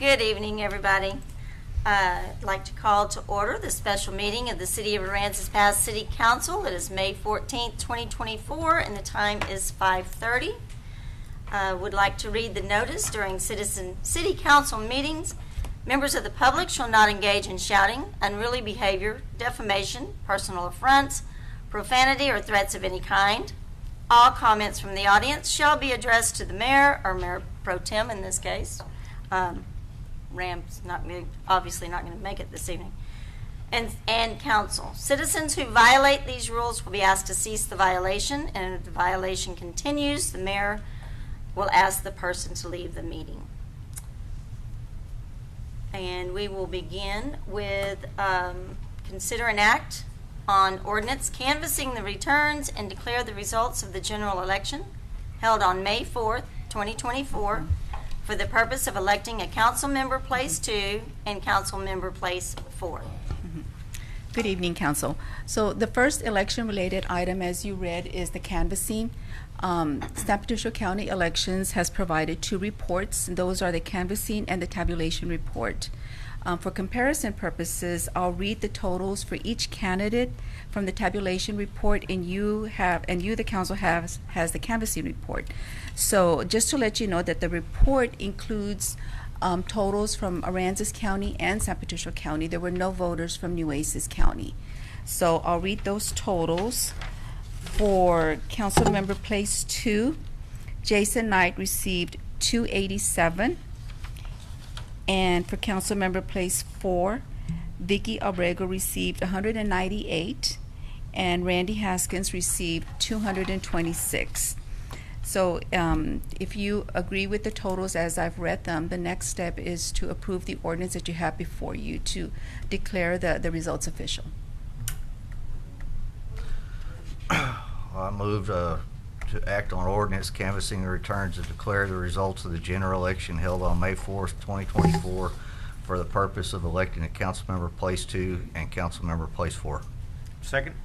Good evening, everybody. I'd like to call to order the special meeting of the City of Aransas Pass City Council. It is May 14th, 2024, and the time is 5:30. Would like to read the notice during city council meetings. Members of the public shall not engage in shouting, unruly behavior, defamation, personal affronts, profanity, or threats of any kind. All comments from the audience shall be addressed to the mayor, or Mayor Pro Tem in this case. Ram's obviously not going to make it this evening. And council. Citizens who violate these rules will be asked to cease the violation, and if the violation continues, the mayor will ask the person to leave the meeting. And we will begin with consider an act on ordinance canvassing the returns and declare the results of the general election held on May 4th, 2024 for the purpose of electing a council member place 2 and council member place 4. Good evening, Council. So the first election-related item, as you read, is the canvassing. San Patricio County Elections has provided 2 reports, and those are the canvassing and the tabulation report. For comparison purposes, I'll read the totals for each candidate from the tabulation report, and the council has the canvassing report. So just to let you know that the report includes totals from Aransas County and San Patricio County. There were no voters from Nueces County. So I'll read those totals. For Council Member Place 2, Jason Knight received 287. And for Council Member Place 4, Vicky Abrego received 198. And Randy Haskins received 226. So if you agree with the totals as I've read them, the next step is to approve the ordinance that you have before you to declare the results official. I move to act on ordinance canvassing the returns and declare the results of the general election held on May 4th, 2024 for the purpose of electing a council member place 2 and council member place 4. Second.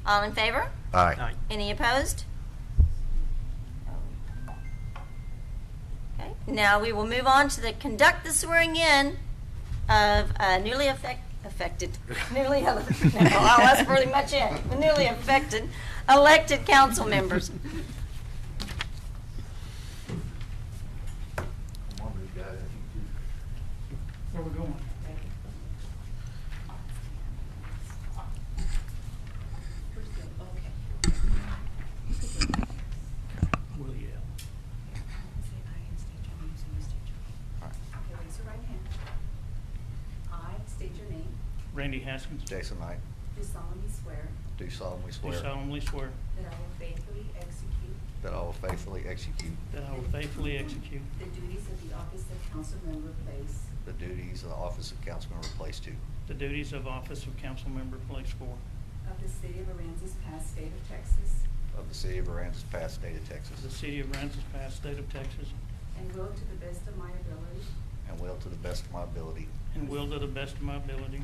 All in favor? Aye. Any opposed? Okay. Now we will move on to conduct the swearing in of newly affected, that's pretty much it, newly affected, elected council members. Where we going? Randy Haskins. Jason Knight. Do solemnly swear. Do solemnly swear. Do solemnly swear. That I will faithfully execute. That I will faithfully execute. That I will faithfully execute. The duties of the office of council member place. The duties of the office of council member place 2. The duties of office of council member place 4. Of the city of Aransas Pass, state of Texas. Of the city of Aransas Pass, state of The Texas. city of Aransas Pass, state of Texas. And will to the best of my ability. And will to the best of my ability. And will to the best of my ability.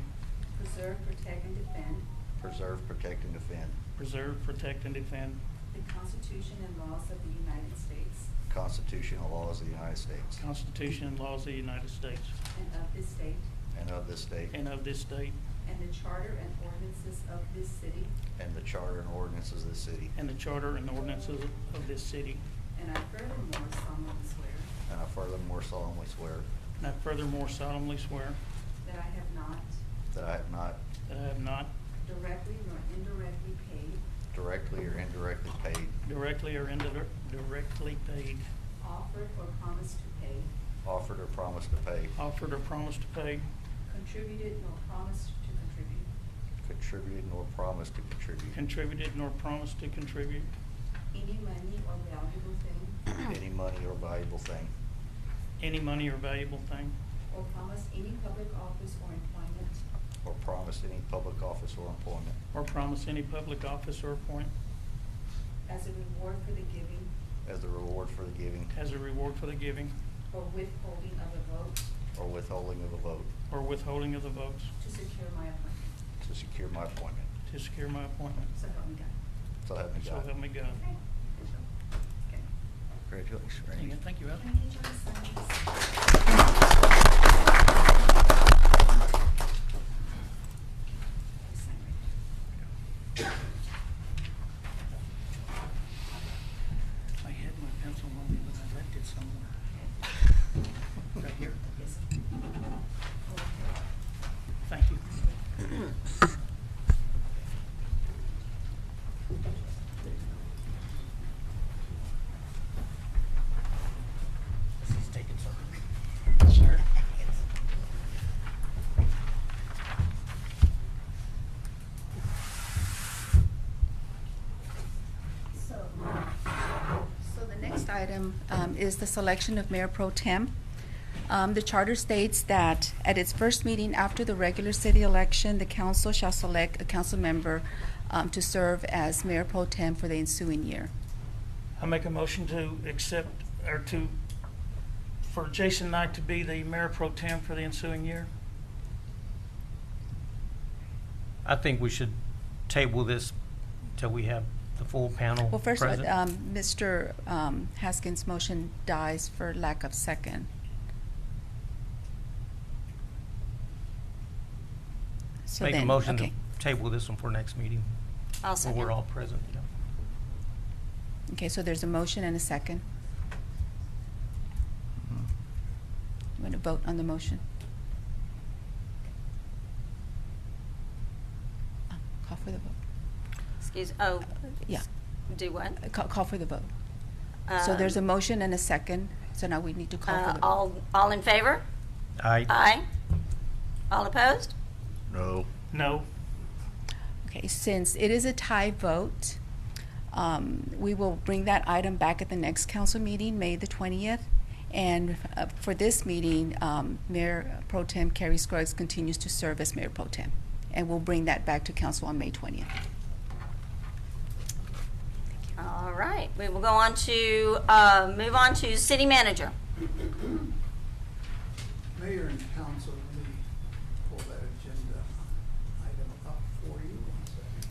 Preserve, protect, and defend. Preserve, protect, and defend. Preserve, protect, and defend. The Constitution and laws of the United States. Constitution and laws of the United States. Constitution and laws of the United States. And of this state. And of this state. And of this state. And the charter and ordinances of this city. And the charter and ordinances of this city. And the charter and ordinances of this city. And I furthermore solemnly swear. And I furthermore solemnly swear. And I furthermore solemnly swear. That I have not. That I have not. That I have not. Directly nor indirectly paid. Directly or indirectly paid. Directly or indirectly paid. Offered or promised to pay. Offered or promised to pay. Offered or promised to pay. Contributed nor promised to contribute. Contributed nor promised to contribute. Contributed nor promised to contribute. Any money or valuable thing. Any money or valuable thing. Any money or valuable thing. Or promised any public office or employment. Or promised any public office or employment. Or promise any public office or appointment. As a reward for the giving. As a reward for the giving. As a reward for the giving. Or withholding of a vote. Or withholding of a vote. Or withholding of the votes. To secure my appointment. To secure my appointment. To secure my appointment. So help me God. So help me So God. help me God. Okay. Congratulations, Randy. Thank you, Al. Can I get you to sign this? item is the selection of Mayor Pro Tem. The charter states that at its first meeting after the regular city election, the council shall select a council member to serve as Mayor Pro Tem for the ensuing year. I make a motion to accept, or for Jason Knight to be the Mayor Pro Tem for the ensuing year. I think we should table this till we have the full panel Well, first, present. Mr. Haskins' motion dies for lack of second. So Make a then- motion to okay. table this one for next meeting, I'll when second. we're all present, yeah. Okay, so there's a motion and a second. You want to vote on the motion? Call for the vote. Yeah, Do what? call for the vote. So there's a motion and a second, so now we need to call for the vote. All in favor? Aye. Aye. All opposed? No. No. Okay, since it is a tie vote, we will bring that item back at the next council meeting, May the 20th. And for this meeting, Mayor Pro Tem Carrie Scruggs continues to serve as Mayor Pro Tem. And we'll bring that back to council on May 20th. All right, we will go on to, move on to city manager. Mayor and council, let me pull that agenda item up for you. One second.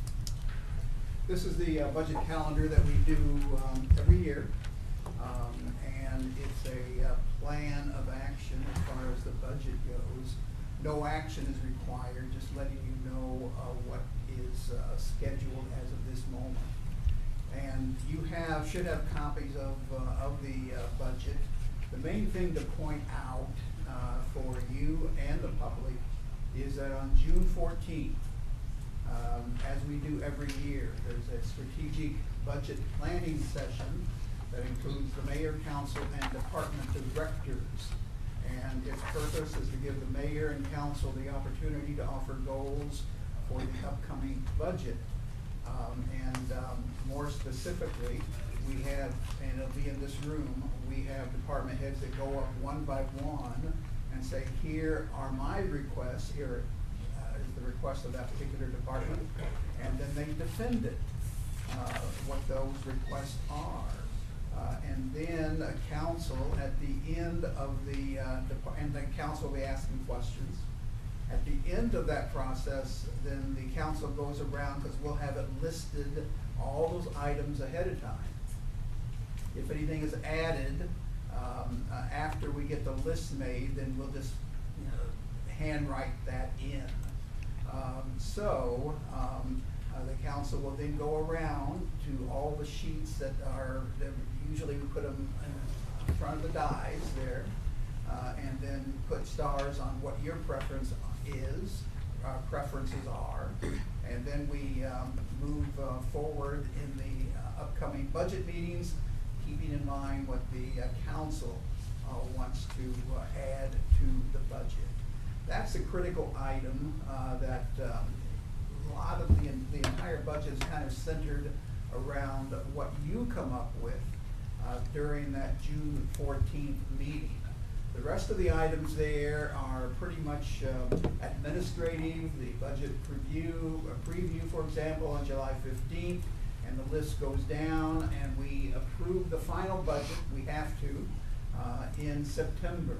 This is the budget calendar that we do every year. And it's a plan of action as far as the budget goes. No action is required, just letting you know what is scheduled as of this moment. And you should have copies of the budget. The main thing to point out for you and the public is that on June 14th, as we do every year, there's a strategic budget planning session that includes the mayor, council, and department directors. And its purpose is to give the mayor and council the opportunity to offer goals for the upcoming budget. More specifically, we have, and it'll be in this room, we have department heads that go up one by one and say, here are my requests, here is the request of that particular department, and then they defend it, what those requests are. And then a council at the end of the, and then council will be asking questions. At the end of that process, then the council goes around, because we'll have it listed, all those items ahead of time. If anything is added, after we get the list made, then we'll just, handwrite that in. The council will then go around to all the sheets that usually we put them in front of the dies there, and then put stars on what your preferences are, and then we move forward in the upcoming budget meetings, keeping in mind what the council wants to add to the budget. That's a critical item that a lot of the entire budget is kind of centered around what you come up with during that June 14th meeting. The rest of the items there are pretty much administrative, the budget preview, for example, on July 15th, and the list goes down, and we approve the final budget, we have to, in September.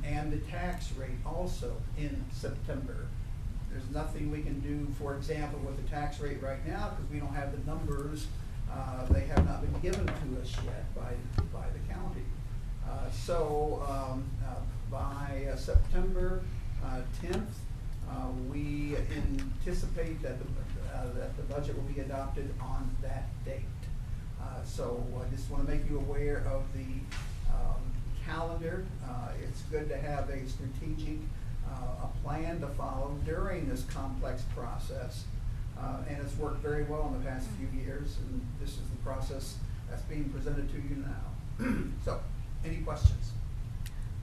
And the tax rate also in September. There's nothing we can do, for example, with the tax rate right now, because we don't have the numbers. They have not been given to us yet by the county. By September 10th, we anticipate that the budget will be adopted on that date. I just want to make you aware of the calendar. It's good to have a strategic a plan to follow during this complex process. And it's worked very well in the past few years, and this is the process that's being presented to you now. So, any questions?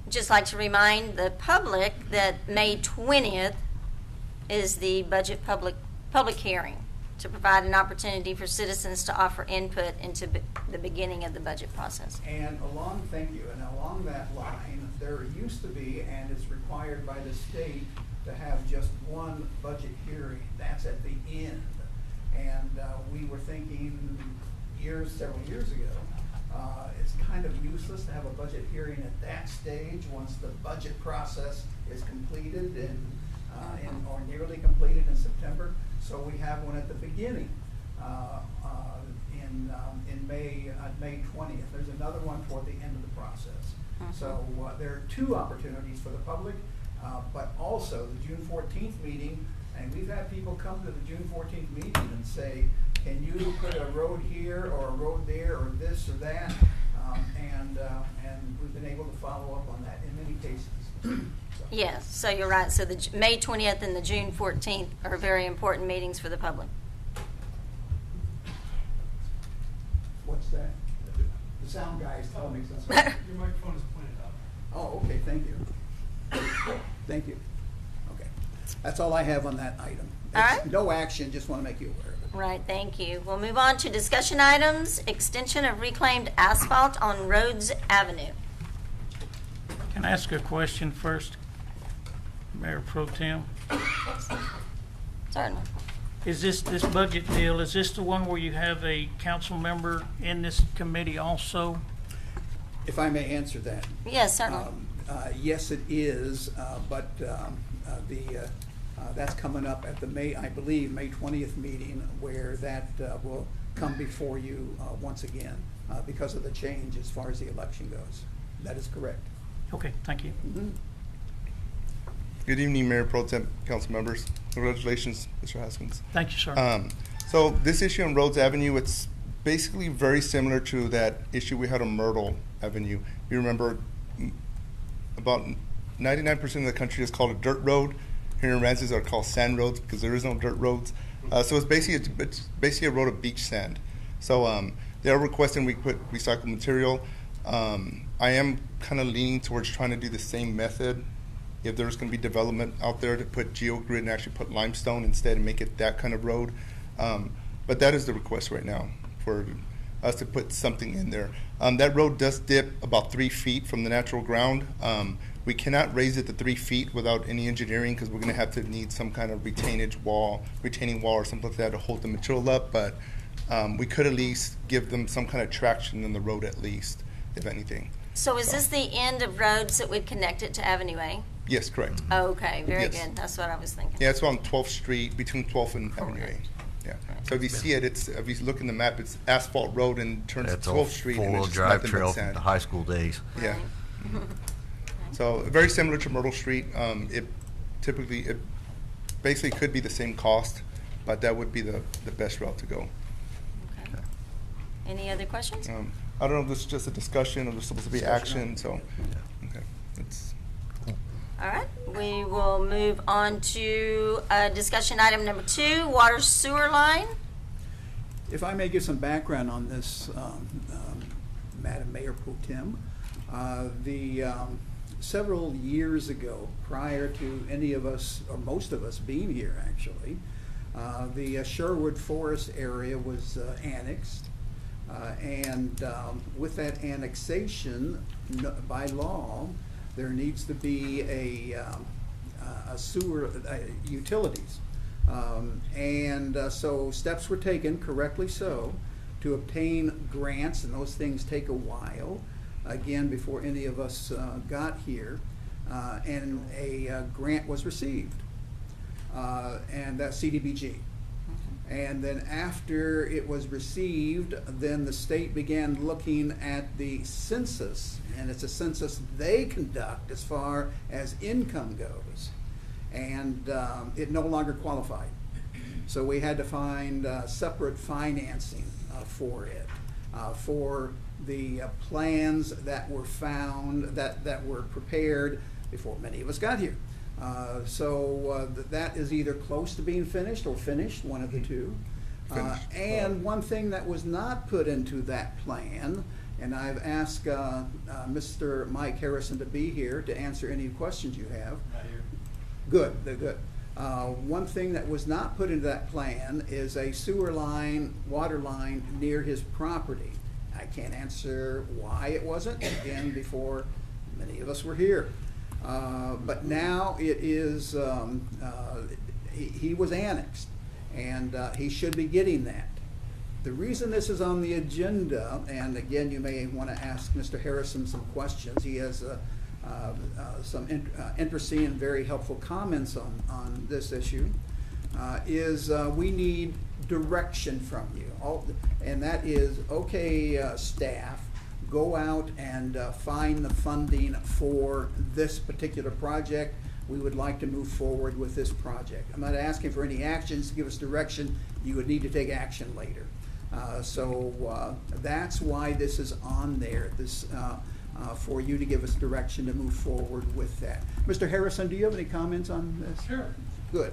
Just like to remind the public that May 20th is the budget public hearing to provide an opportunity for citizens to offer input into the beginning of the budget process. And thank you, and along that line, there used to be, and it's required by the state, to have just one budget hearing. That's at the end. And we were thinking several years ago, it's kind of useless to have a budget hearing at that stage once the budget process is completed or nearly completed in September. So we have one at the beginning in May 20th. There's another one toward the end of the process. So there are two opportunities for the public, but also the June 14th meeting. And we've had people come to the June 14th meeting and say, can you put a road here or a road there or this or that? And we've been able to follow up on that in many cases. So. Yes, so you're right. So the May 20th and the June 14th are very important meetings for the public. What's that? The sound guy is telling me something. Your microphone is pointed up. Oh, okay, thank you. Thank you. Okay. That's all I have on that item. All right. No action, just want to make you aware of it. Right, thank you. We'll move on to discussion items, extension of reclaimed asphalt on Rhodes Avenue. Can I ask a question first, Mayor Pro Tem? Certainly. Is this budget deal, is this the one where you have a council member in this committee also? If I may answer that. Yes, certainly. Yes, it is, but that's coming up at the May 20th meeting, where that will come before you once again because of the change as far as the election goes. That is correct. Okay, thank you. Mm-hmm. Good evening, Mayor Pro Tem, council members. Congratulations, Mr. Haskins. Thank you, sir. So this issue on Rhodes Avenue, it's basically very similar to that issue we had on Myrtle Avenue. You remember about 99% of the country is called a dirt road. Here in Aransas are called sand roads because there is no dirt roads. So it's basically a road of beach sand. So they are requesting we put recycled material. I am kind of leaning towards trying to do the same method. If there's going to be development out there to put geogrid and actually put limestone instead and make it that kind of road. But that is the request right now for us to put something in there. That road does dip about 3 feet from the natural ground. We cannot raise it to 3 feet without any engineering because we're going to have to need some kind of retaining wall or something like that to hold the material up. But we could at least give them some kind of traction in the road at least, if anything. So is this the end of Rhodes that would connect it to Avenue A? Yes, correct. Okay, very Yes. good. That's what I was thinking. Yeah, it's on 12th Street, between 12th and Avenue A. Yeah. So if you see it, if you look in the map, it's asphalt road and turns to That's a 12th Street. And four-wheel it's just drive nothing trail but from sand. the high school days. Yeah. So very similar to Myrtle Street. It basically could be the same cost, but that would be the best route to go. Okay. Any other questions? I don't know if this is just a discussion or there's supposed to be action, so, okay. All right, we will move on to discussion item number 2, water sewer line. If I may give some background on this, Madam Mayor Pro Tem, several years ago, prior to any of us, or most of us being here actually, the Sherwood Forest area was annexed. And with that annexation, by law, there needs to be a sewer, utilities. So steps were taken, correctly so, to obtain grants, and those things take a while, again, before any of us got here. And a grant was received, and that's CDBG. And then after it was received, then the state began looking at the census, and it's a census they conduct as far as income goes. And it no longer qualified. So we had to find separate financing for it, for the plans that were found, that were prepared before many of us got here. That is either close to being finished or finished, one of the two. And one thing that was not put into that plan, and I've asked Mr. Mike Harrison to be here to answer any questions you have. Not here. Good, they're good. One thing that was not put into that plan is a sewer line, water line near his property. I can't answer why it wasn't, again, before many of us were here. But now it is, he was annexed, and he should be getting that. The reason this is on the agenda, and again, you may want to ask Mr. Harrison some questions. He has some interesting and very helpful comments on this issue, is we need direction from you. And that is, okay, staff, go out and find the funding for this particular project. We would like to move forward with this project. I'm not asking for any actions to give us direction. You would need to take action later. So that's why this is on there, this, for you to give us direction to move forward with that. Mr. Harrison, do you have any comments on this? Sure. Good.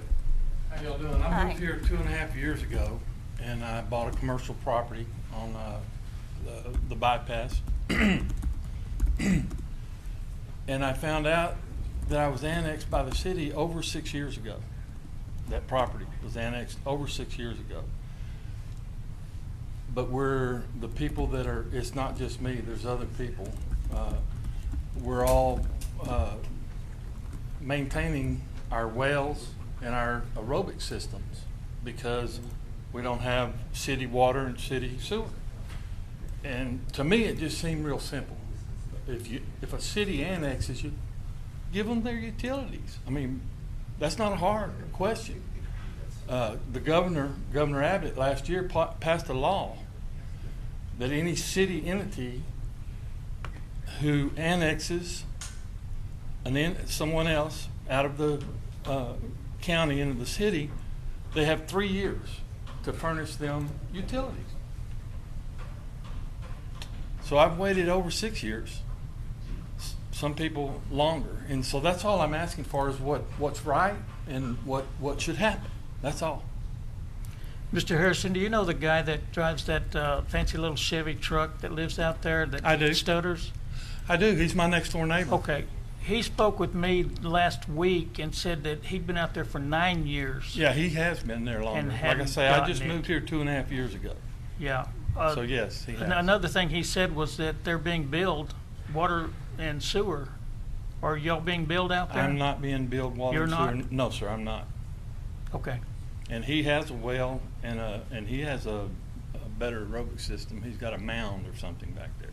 How y'all doing? I Hi. moved here 2.5 years ago, and I bought a commercial property on the bypass. And I found out that I was annexed by the city over 6 years ago. That property was annexed over 6 years ago. But we're the people that are, it's not just me, there's other people. We're all maintaining our wells and our aerobic systems because we don't have city water and city sewer. And to me, it just seemed real simple. If a city annexes you, give them their utilities. I mean, that's not a hard question. The Governor Abbott last year passed a law that any city entity who annexes someone else out of the county into the city, they have 3 years to furnish them utilities. So I've waited over 6 years, some people longer. And so that's all I'm asking for is what's right and what should happen. That's all. Mr. Harrison, do you know the guy that drives that fancy little Chevy truck that lives out there that I do. stutters? I do. He's my next door neighbor. Okay. He spoke with me last week and said that he'd been out there for 9 years. Yeah, he has been there longer. And Like I hadn't say, I just gotten it. moved here 2.5 years ago. Yeah. So yes, he has. Another thing he said was that they're being billed water and sewer. Are y'all being billed out there? I'm not being billed water You're and not? sewer. No, sir, I'm not. Okay. And he has a well and he has a better aerobic system. He's got a mound or something back there.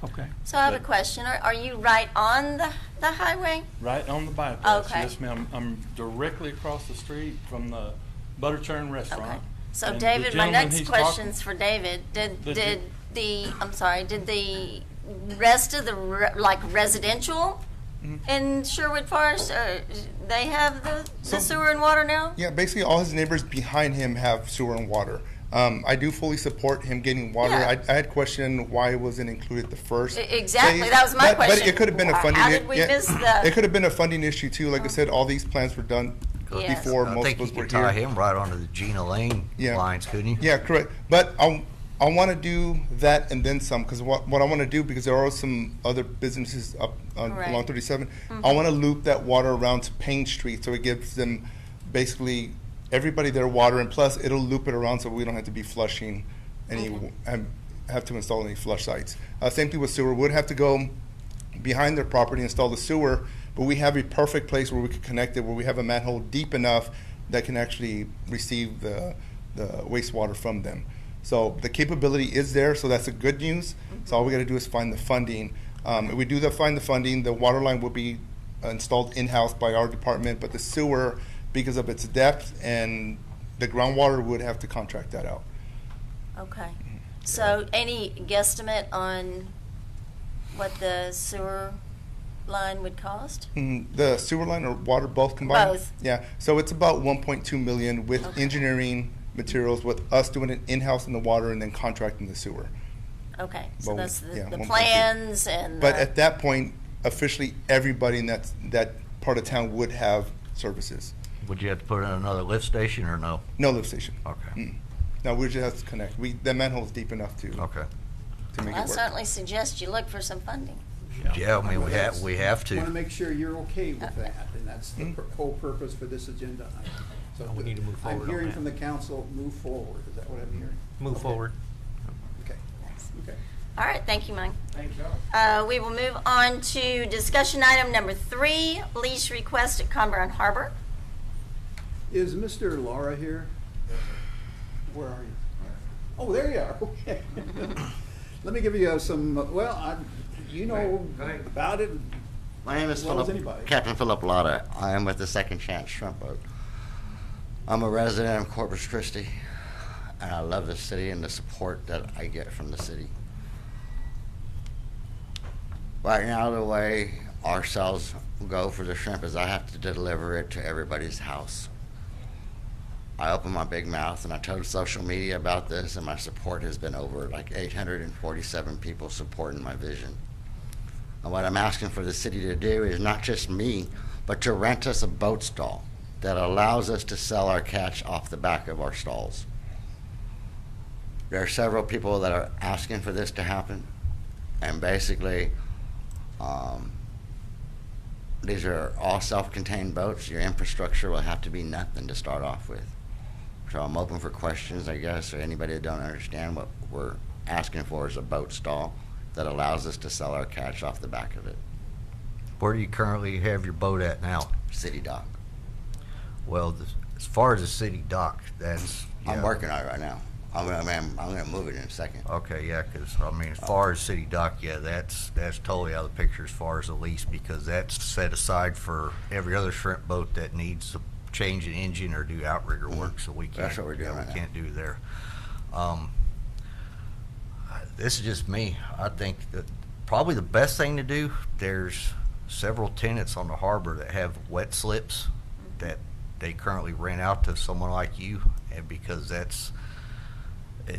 Okay. So I have a But- question. Are you right on the highway? Right on the bypass. Okay. Yes, ma'am. I'm directly across the street from the Butter Churn restaurant. Okay. So And the David, my gentleman next he's talking- question's for David. Did The the rest of the residential in Sherwood Forest, they have the So- sewer and water now? Yeah, basically all his neighbors behind him have sewer and water. I do fully support him getting water. Yeah. I had questioned why it wasn't included the first. Exactly, phase, that was my but question. it could have been a funding. How did we miss the? It could have been a funding issue too. Like I said, all these plans were done Yes. before I most think of you us were could tie here. him right onto the Gina Lane Yeah. lines, couldn't you? Yeah, correct. But I want to do that and then some, because what I want to do, because there are some other businesses up Correct. along 37, I want to loop that water around to Payne Street, so it gives them basically everybody their water, and plus it'll loop it around so we don't have to be flushing any, have to install any flush sites. Same thing with sewer. We'd have to go behind their property, install the sewer, but we have a perfect place where we could connect it, where we have a manhole deep enough that can actually receive the wastewater from them. So the capability is there, so that's the good news. So all we got to do is find the funding. If we do find the funding, the water line will be installed in-house by our department, but the sewer, because of its depth and the groundwater, would have to contract that out. Okay. So any guesstimate on what the sewer line would cost? The sewer line or water both combined? Both. Yeah, so it's about 1.2 million with Okay. engineering materials, with us doing it in-house in the water and then contracting the sewer. Okay, so Well, that's yeah, the 1.2. plans and But the- at that point, officially, everybody in that part of town would have services. Would you have to put in another lift station or no? No lift station. Okay. No, we just have to connect. The manhole's deep enough to Okay. make I it work. certainly suggest you look for some funding. Yeah, I mean, we have to. Want to make sure you're okay with that, and that's the whole purpose for this agenda item. So We need to move forward I'm on hearing that. from the council, move forward. Is that what I'm hearing? Move Okay. forward. Okay. Okay. All right, thank you, Mike. Thank you. We will move on to discussion item number 3, lease request at Conbrown Harbor. Is Mr. Laura here? Where are you? Oh, there you are, okay. Let me give you some, you know about it. My name is as well as Philip, anybody. Captain Philip Lotta. I am with the Second Chance Shrimp Boat. I'm a resident of Corpus Christi, and I love the city and the support that I get from the city. Right now, the way our sales go for the shrimp is I have to deliver it to everybody's house. I opened my big mouth and I told social media about this, and my support has been over like 847 people supporting my vision. And what I'm asking for the city to do is not just me, but to rent us a boat stall that allows us to sell our catch off the back of our stalls. There are several people that are asking for this to happen, and basically, these are all self-contained boats. Your infrastructure will have to be nothing to start off with. So I'm open for questions, I guess, or anybody that don't understand what we're asking for is a boat stall that allows us to sell our catch off the back of it. Where do you currently have your boat at now? City dock. Well, as far as the city dock, that's. I'm yeah. working on it right now. I'm gonna move it in a second. Okay, yeah, because, I mean, as far as city dock, yeah, that's totally out of the picture as far as the lease, because that's set aside for every other shrimp boat that needs to change an engine or do outrigger work, so we can't. That's what we're doing yeah, right we now. can't do there. This is just me. I think that probably the best thing to do, there's several tenants on the harbor that have wet slips that they currently rent out to someone like you, and because that's,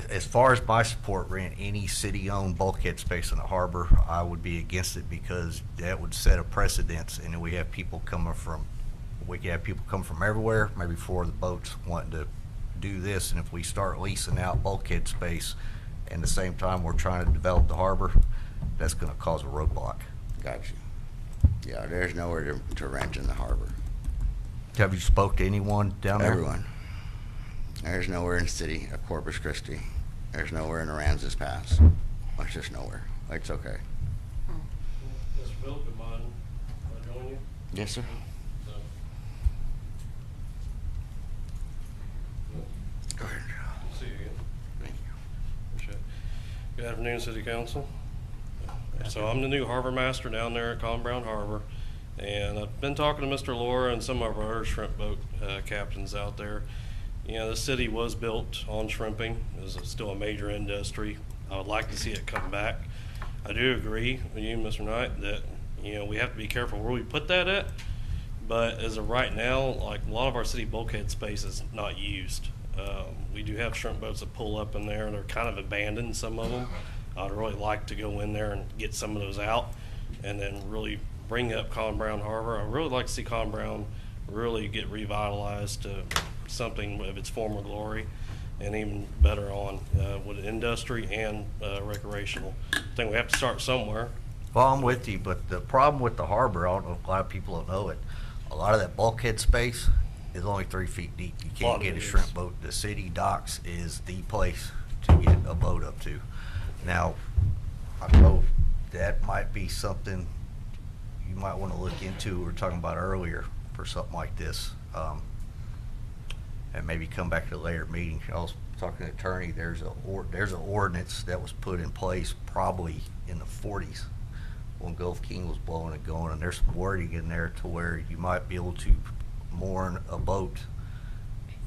as far as my support, rent any city-owned bulkhead space in the harbor, I would be against it, because that would set a precedence, and then we could have people coming from everywhere, maybe 4 of the boats wanting to do this, and if we start leasing out bulkhead space, and at the same time we're trying to develop the harbor, that's gonna cause a roadblock. Gotcha. Yeah, there's nowhere to rent in the harbor. Have you spoke to anyone down there? Everyone. There's nowhere in the city of Corpus Christi. There's nowhere in Aransas Pass. It's just nowhere. It's okay. Mr. Philip, good morning. Can I join you? Yes, sir. So, Go ahead. good to see you again. Thank you. Appreciate it. Good afternoon, City Council. So I'm the new harbor master down there at Conbrown Harbor, and I've been talking to Mr. Laura and some of our other shrimp boat captains out there. You know, the city was built on shrimping. It was still a major industry. I would like to see it come back. I do agree with you, Mr. Knight, that, you know, we have to be careful where we put that at. But as of right now, like, a lot of our city bulkhead space is not used. We do have shrimp boats that pull up in there, and they're kind of abandoned, some of them. I'd really like to go in there and get some of those out, and then really bring up Conbrown Harbor. I'd really like to see Conbrown really get revitalized to something of its former glory, and even better on with industry and recreational. I think we have to start somewhere. Well, I'm with you, but the problem with the harbor, I don't know if a lot of people don't know it, a lot of that bulkhead space is only 3 feet deep. You Lot can't of get a it shrimp is. boat. The city docks is the place to get a boat up to. Now, I know that might be something you might want to look into, we were talking about earlier, for something like this. And maybe come back to a later meeting. I was talking to the attorney, there's an ordinance that was put in place probably in the 40s when Gulf King was blowing and going, and there's some wording in there to where you might be able to moor a boat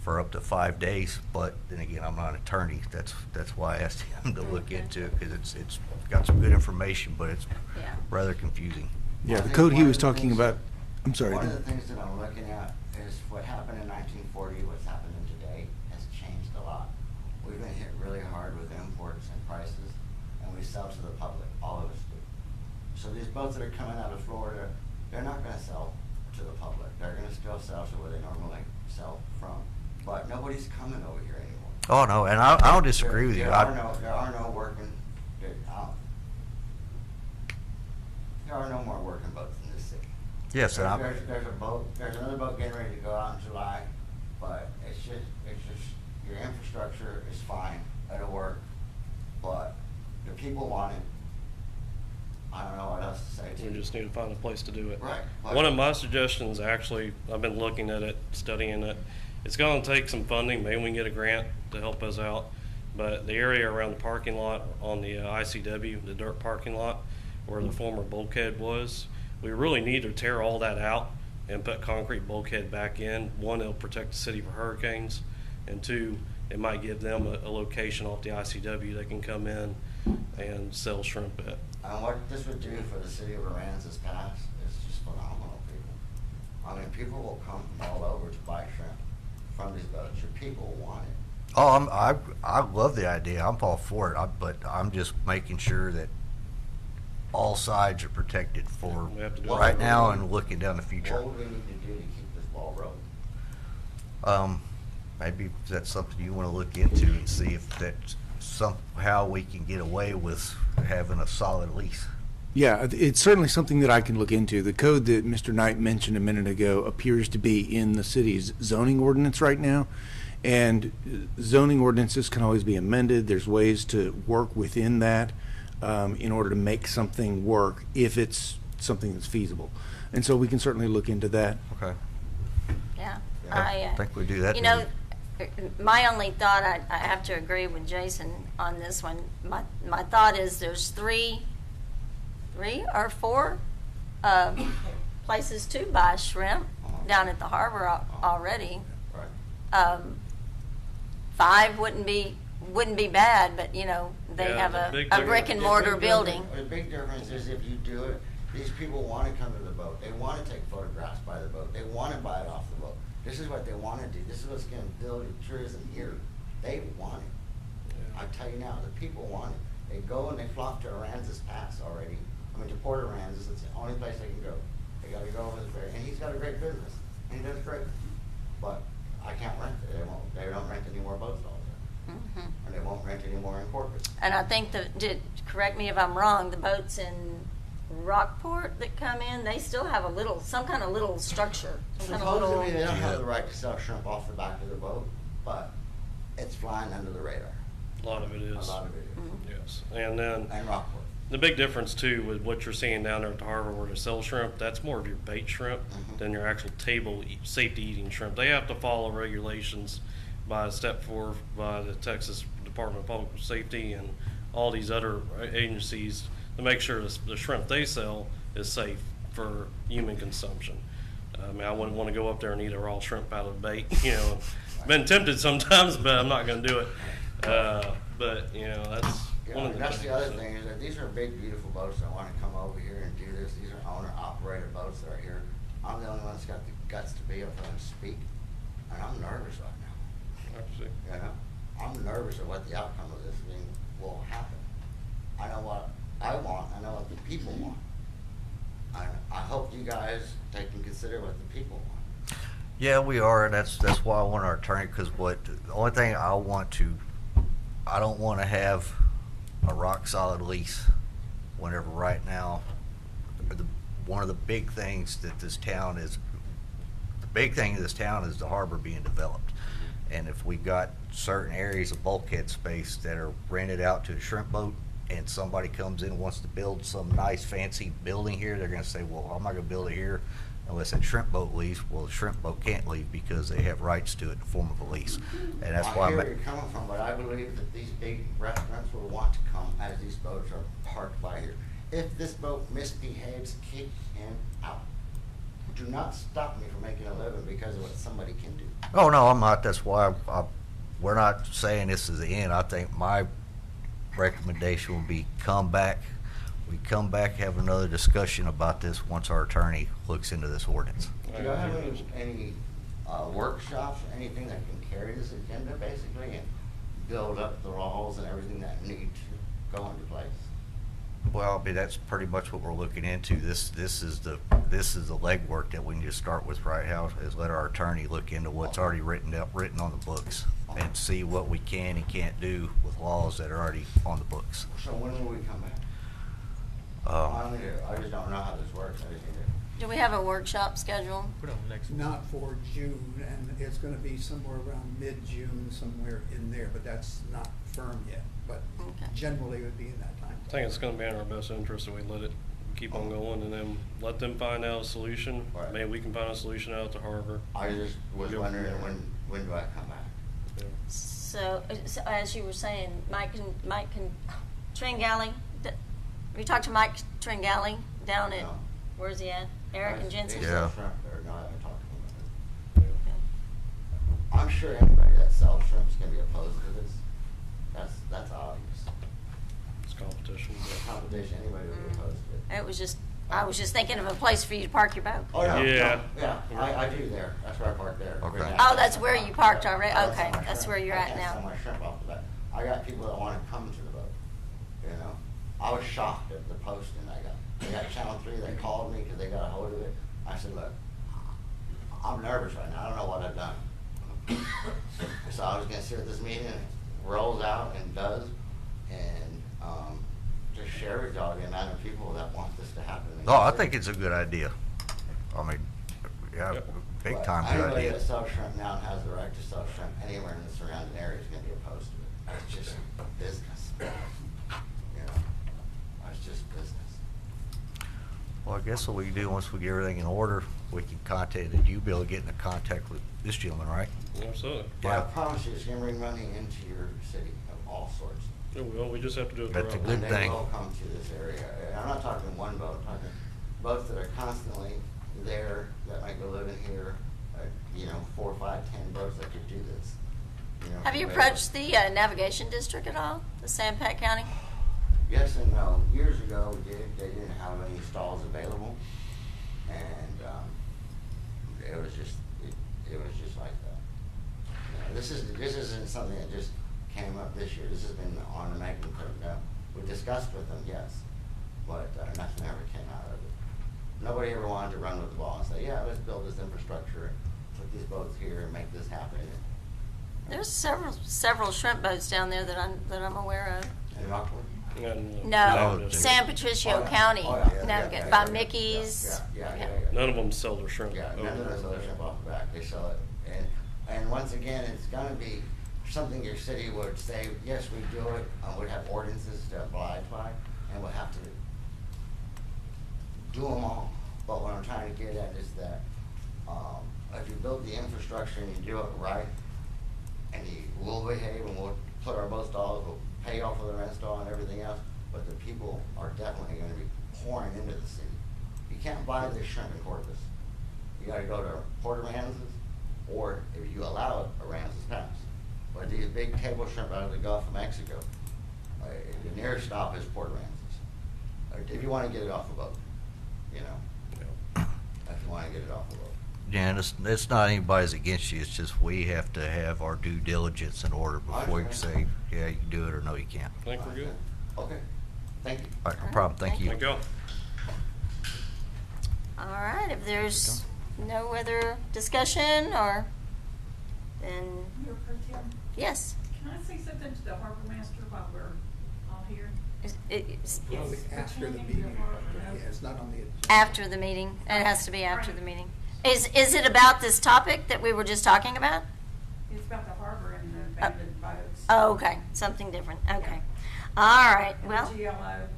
for up to 5 days, but then again, I'm not an attorney. That's why I asked him to look into it, because it's got some good information, but it's Yeah. rather confusing. Yeah, I the think code he one was of the talking things- about, I'm sorry. One of the things that I'm looking at is what happened in 1940, what's happening today has changed a lot. We've been hit really hard with imports and prices, and we sell to the public, all of us do. So these boats that are coming out of Florida, they're not gonna sell to the public. They're gonna still sell to where they normally sell from. But nobody's coming over here anymore. Oh, no, and I don't disagree with you. There are no working, There are no more working boats in this city. Yes, and There's another boat getting ready to go out in July, but it's just, your infrastructure is fine, it'll work, but the people want it. I don't know what else to say to you. We just need to find a place to do it. Right. One of my suggestions, actually, I've been looking at it, studying it. It's going to take some funding. Maybe we can get a grant to help us out. But the area around the parking lot on the ICW, the dirt parking lot, where the former bulkhead was, we really need to tear all that out and put concrete bulkhead back in. One, it'll protect the city from hurricanes, and two, it might give them a location off the ICW they can come in and sell shrimp at. And what this would do for the city of Aransas Pass is just phenomenal, people. I mean, people will come from all over to buy shrimp from these boats. Your people want it. Oh, I love the idea. I'm all for it. But I'm just making sure that all sides are protected for We have to do right it. now and looking down the future. What would we need to do to keep this ball rolling? Maybe that's something you want to look into and see if that's somehow we can get away with having a solid lease. Yeah, it's certainly something that I can look into. The code that Mr. Knight mentioned a minute ago appears to be in the city's zoning ordinance right now. And zoning ordinances can always be amended. There's ways to work within that in order to make something work if it's something that's feasible. And so we can certainly look into that. Okay. Yeah. I think we do that. You know, my only thought, I have to agree with Jason on this one. My thought is there's three or four places to buy shrimp down at the harbor already. Right. 5 wouldn't be bad, but you know they Yeah, have the a big brick and mortar building. The big difference is if you do it, these people want to come to the boat. They want to take photographs by the boat. They want to buy it off the boat. This is what they want to do. This is what's going to build tourism here. They want it. I tell you now, the people want it. They go and they flock to Aransas Pass already. I mean, to Port Aransas. It's the only place they can go. They got to go over the ferry. And he's got a great business. And he does great. But I can't rent it. They don't rent any more boats all there. Mhm. And they won't rent any more in Corpus. And I think correct me if I'm wrong, the boats in Rockport that come in, they still have some kind of little structure. Some kind of Supposedly, they little, don't have the right to sell shrimp off the back of the boat, but it's flying under the radar. A lot of it is. A lot of it is. Yes. And then And Rockport. the big difference too with what you're seeing down there at the harbor where they sell shrimp, that's more of your bait shrimp than your actual table safety eating shrimp. They have to follow regulations by Step 4 by the Texas Department of Public Safety and all these other agencies to make sure the shrimp they sell is safe for human consumption. I mean, I wouldn't want to go up there and eat a raw shrimp out of bait. You know, been tempted sometimes, but I'm not going to do it. But you know, that's one of the That's things. the other thing is that these are big, beautiful boats that want to come over here and do this. These are owner-operated boats that are here. I'm the only one that's got the guts to be able to speak, and I'm nervous right now. Actually, You know, I'm nervous of what the outcome of this thing will happen. I know what I want. I know what the people want. I hope you guys take and consider what the people want. Yeah, we are, and that's why I want our attorney, because the only thing I don't want to have a rock solid lease whenever right now, one of the big things that this town is, the big thing in this town is the harbor being developed. And if we got certain areas of bulkhead space that are rented out to a shrimp boat, and somebody comes in and wants to build some nice fancy building here, they're gonna say, well, I'm not gonna build it here unless that shrimp boat leaves. Well, the shrimp boat can't leave because they have rights to it in the form of a lease. And that's why I hear where you're coming from, but I believe that these big restaurants will want to come as these boats are parked by here. If this boat misbehaves, kick him out. Do not stop me from making a living because of what somebody can do. Oh, no, I'm not. That's why we're not saying this is the end. I think my recommendation will be we come back, have another discussion about this once our attorney looks into this ordinance. Do you have any workshops or anything that can carry this agenda basically and build up the laws and everything that need to go into place? Well, I mean, that's pretty much what we're looking into. This is the legwork that we need to start with right now, is let our attorney look into what's already written on the books and see what we can and can't do with laws that are already on the books. So when will we come back? I just don't know how this works. I just need to. Do we have a workshop scheduled? Put it on the next one. Not for June, and it's gonna be somewhere around mid-June, somewhere in there, but that's not firm yet. But Okay. generally it would be in that time. I think it's gonna be in our best interest if we let it keep on going and then let them find out a solution. Right. Maybe we can find a solution out at the harbor. I just was Go from wondering there. when do I come back? Yeah. So as you were saying, Mike can, Tringali, we talked to Mike Tringali down at, No. where's he at? Eric and Jensen? They Yeah. sell shrimp there. No, I haven't talked to them about it. I'm sure anybody that sells shrimp is gonna be opposed to this. That's obvious. It's competition. The competition, anybody would be opposed to it. It was just, I was just thinking of a place for you to park your boat. Oh, no, Yeah. no, yeah, I do there. That's where I park there. Okay. Right now. Oh, that's where you parked already? I Okay, sell my that's shrimp. where you're I at can't now. sell my shrimp off the boat. I got people that wanna come to the boat, you know? I was shocked at the posting I got. They got Channel 3, they called me because they got a hold of it. I said, look, I'm nervous right now. I don't know what I've done. So I was gonna sit at this meeting, and it rolls out and does, and, just share with y'all the amount of people that want this to happen. in No, I the think city. it's a good idea. I mean, yeah, Yep. big But time good anybody idea. that sells shrimp now and has the right to sell shrimp anywhere in the surrounding area is gonna be opposed to it. That's just business. You know, that's just business. Well, I guess what we can do, once we get everything in order, we can contact, that you be able to get into contact with this gentleman, right? Absolutely. But I Yeah. promise you, it's gonna bring money into your city of all sorts. Yeah, well, we just have to do it the That's a right way. good And they thing. will come to this area. And I'm not talking one boat, I'm talking boats that are constantly there, that might go living here, 4, 5, 10 boats that could do this. Have you from approached the navigation district at all, the San Pat County? Yes and no. Years ago, we did. They didn't have any stalls available, and it was just like that. This isn't something that just came up this year. This has been on the making. We discussed with them, yes, but nothing ever came out of it. Nobody ever wanted to run with the ball and say, yeah, let's build this infrastructure, put these boats here, and make this happen. There's several shrimp boats down there that I'm aware of. And Rockport. And, No, No, San Patricio Oh, yeah. County, Oh, yeah. navigate Yeah, by yeah, Mickey's. Yeah. None of them sell their shrimp. Yeah, none of over those there. other shrimp off the back, they sell it. And once again, it's gonna be something your city would say, yes, we do it, would have ordinances to abide by, and would have to do them all. But what I'm trying to get at is that, if you build the infrastructure and you do it right, and you will behave, and we'll put our boat stalls, we'll pay off for the rent stall and everything else, but the people are definitely gonna be pouring into the city. You can't buy this shrimp in Corpus. You gotta go to Port Aransas, or if you allow it, Aransas Pass. But these big table shrimp out of the Gulf of Mexico, the nearest stop is Port Aransas. If you wanna get it off a boat, if you wanna get it off a boat. Yeah, and it's not anybody's against you, it's just we have to have our due diligence in order before you can say, yeah, you can do it, or no, you can't. I think we're good. Okay, thank you. All right, no problem, thank you. Thank y'all. All right, if there's no other discussion, or, then, Mayor Pro Tem, yes. can I say something to the harbor master while we're all here? It's Probably after the Pertaining to meeting, harbor, but no? yeah, it's not on the agenda. after the meeting. It has to be after the meeting. Is it about this topic that we were just talking about? It's about the harbor and the abandoned boats. Oh, okay, something different, okay. All right, And well. the GLO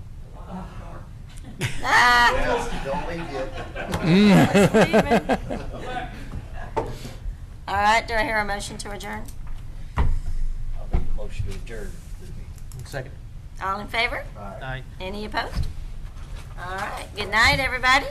on the door. Ah. Don't leave yet. All right, do I hear a motion to adjourn? I'll make a motion to adjourn this meeting. Second. All in favor? Aye. Any opposed? All right, good night, everybody.